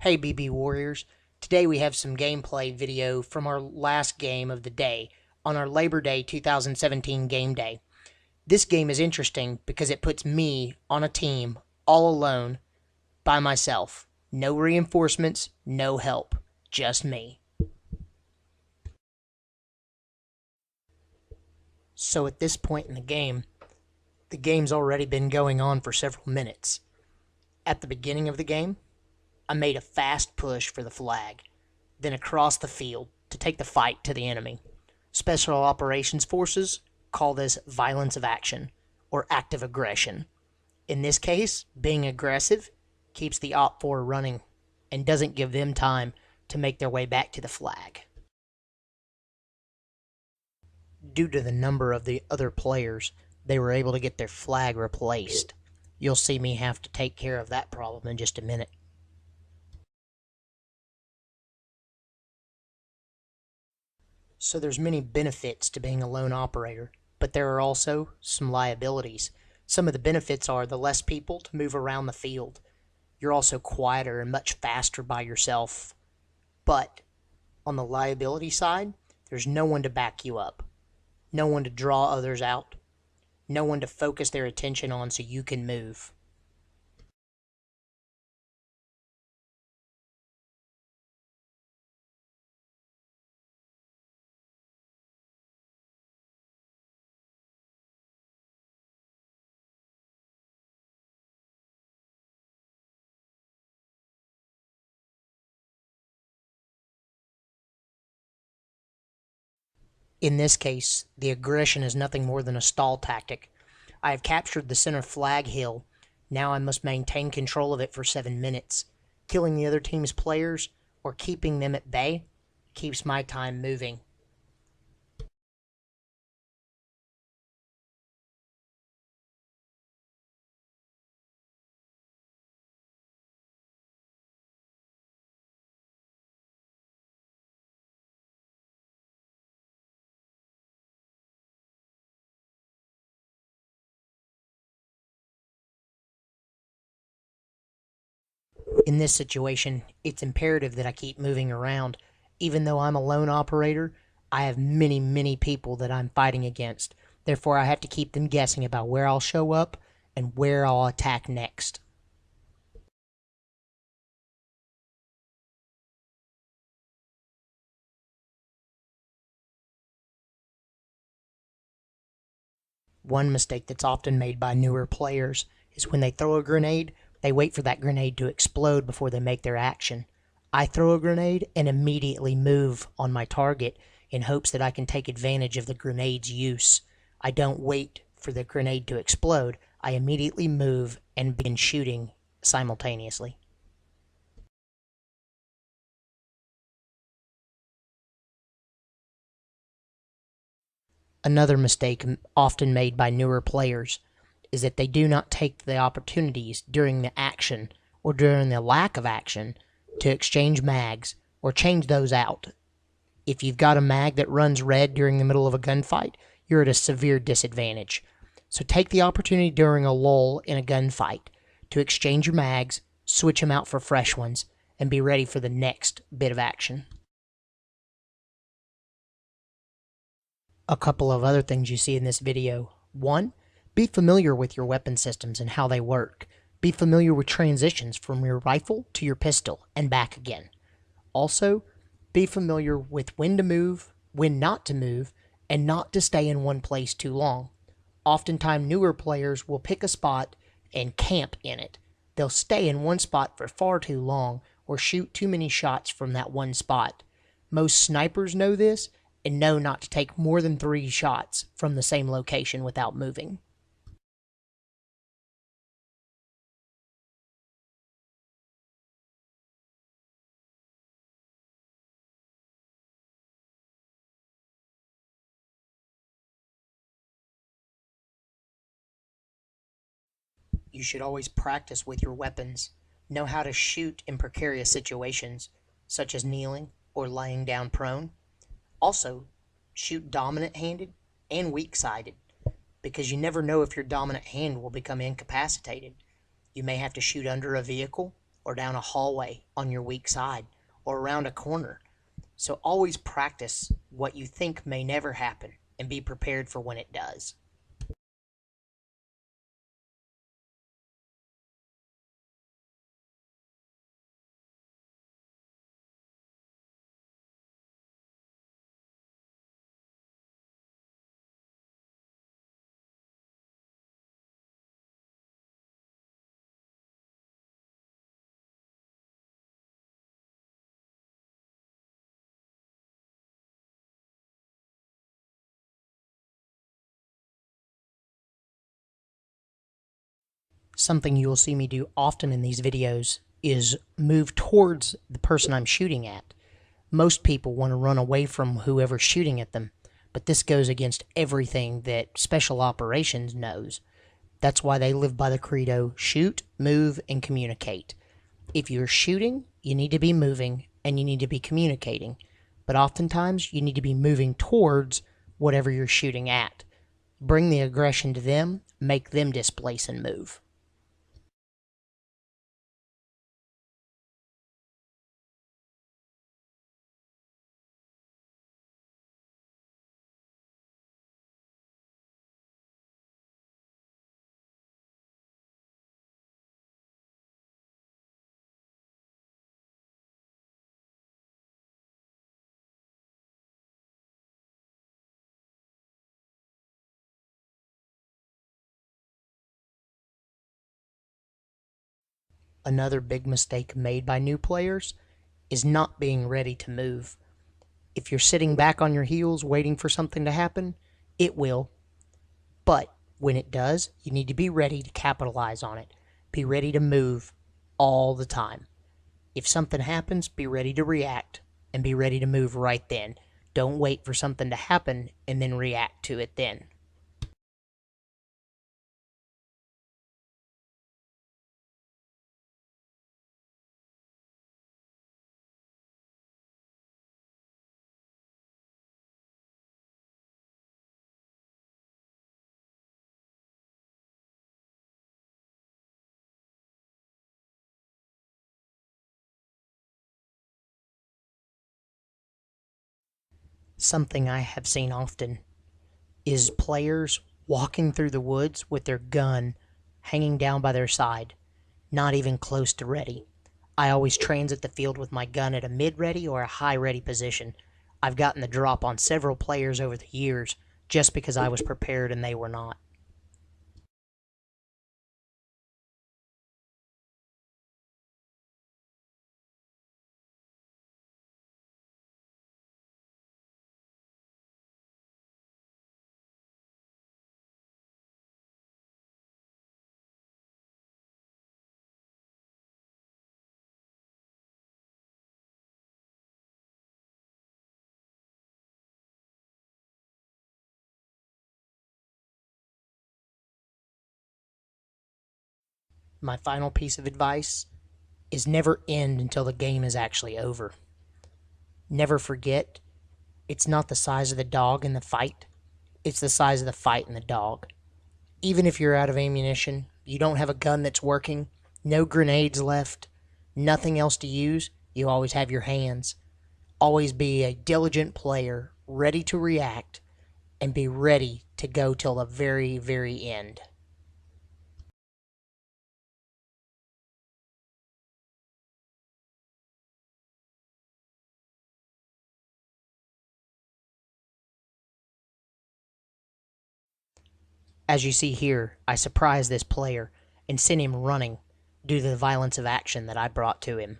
Hey BB Warriors, today we have some gameplay video from our last game of the day on our Labor Day 2017 game day. This game is interesting because it puts me on a team all alone by myself. No reinforcements, no help, just me. So at this point in the game's already been going on for several minutes. At the beginning of the game, I made a fast push for the flag, then across the field to take the fight to the enemy. Special Operations Forces call this violence of action, or active aggression. In this case, being aggressive keeps the Op 4 running and doesn't give them time to make their way back to the flag. Due to the number of the other players, they were able to get their flag replaced. You'll see me have to take care of that problem in just a minute. So there's many benefits to being a lone operator, but there are also some liabilities. Some of the benefits are the less people to move around the field. You're also quieter and much faster by yourself. But on the liability side, there's no one to back you up, no one to draw others out, no one to focus their attention on so you can move. In this case, the aggression is nothing more than a stall tactic. I have captured the center flag hill. Now I must maintain control of it for 7 minutes. Killing the other team's players or keeping them at bay keeps my time moving. In this situation, it's imperative that I keep moving around. Even though I'm a lone operator, I have many people that I'm fighting against. Therefore, I have to keep them guessing about where I'll show up and where I'll attack next. One mistake that's often made by newer players is when they throw a grenade, they wait for that grenade to explode before they make their action. I throw a grenade and immediately move on my target in hopes that I can take advantage of the grenade's use. I don't wait for the grenade to explode. I immediately move and begin shooting simultaneously. Another mistake often made by newer players is that they do not take the opportunities during the action or during the lack of action to exchange mags or change those out. If you've got a mag that runs red during the middle of a gunfight, you're at a severe disadvantage. So take the opportunity during a lull in a gunfight to exchange your mags, switch them out for fresh ones, and be ready for the next bit of action. A couple of other things you see in this video. 1. Be familiar with your weapon systems and how they work. Be familiar with transitions from your rifle to your pistol and back again. Also, be familiar with when to move, when not to move, and not to stay in one place too long. Oftentimes, newer players will pick a spot and camp in it. They'll stay in one spot for far too long or shoot too many shots from that one spot. Most snipers know this and know not to take more than 3 shots from the same location without moving. You should always practice with your weapons. Know how to shoot in precarious situations, such as kneeling or laying down prone. Also, shoot dominant-handed and weak-sided, because you never know if your dominant hand will become incapacitated. You may have to shoot under a vehicle or down a hallway on your weak side, or around a corner. So always practice what you think may never happen and be prepared for when it does. Something you will see me do often in these videos is move towards the person I'm shooting at. Most people want to run away from whoever's shooting at them, but this goes against everything that Special Operations knows. That's why they live by the credo, shoot, move, and communicate. If you're shooting, you need to be moving and you need to be communicating. But oftentimes, you need to be moving towards whatever you're shooting at. Bring the aggression to them, make them displace and move. Another big mistake made by new players is not being ready to move. If you're sitting back on your heels waiting for something to happen, it will. But when it does, you need to be ready to capitalize on it. Be ready to move all the time. If something happens, be ready to react and be ready to move right then. Don't wait for something to happen and then react to it then. Something I have seen often is players walking through the woods with their gun hanging down by their side, not even close to ready. I always transit the field with my gun at a mid-ready or a high-ready position. I've gotten the drop on several players over the years just because I was prepared and they were not. My final piece of advice is never end until the game is actually over. Never forget, it's not the size of the dog in the fight, it's the size of the fight in the dog. Even if you're out of ammunition, you don't have a gun that's working, no grenades left, nothing else to use, you always have your hands. Always be a diligent player, ready to react, and be ready to go till the very, very end. As you see here, I surprised this player and sent him running due to the violence of action that I brought to him.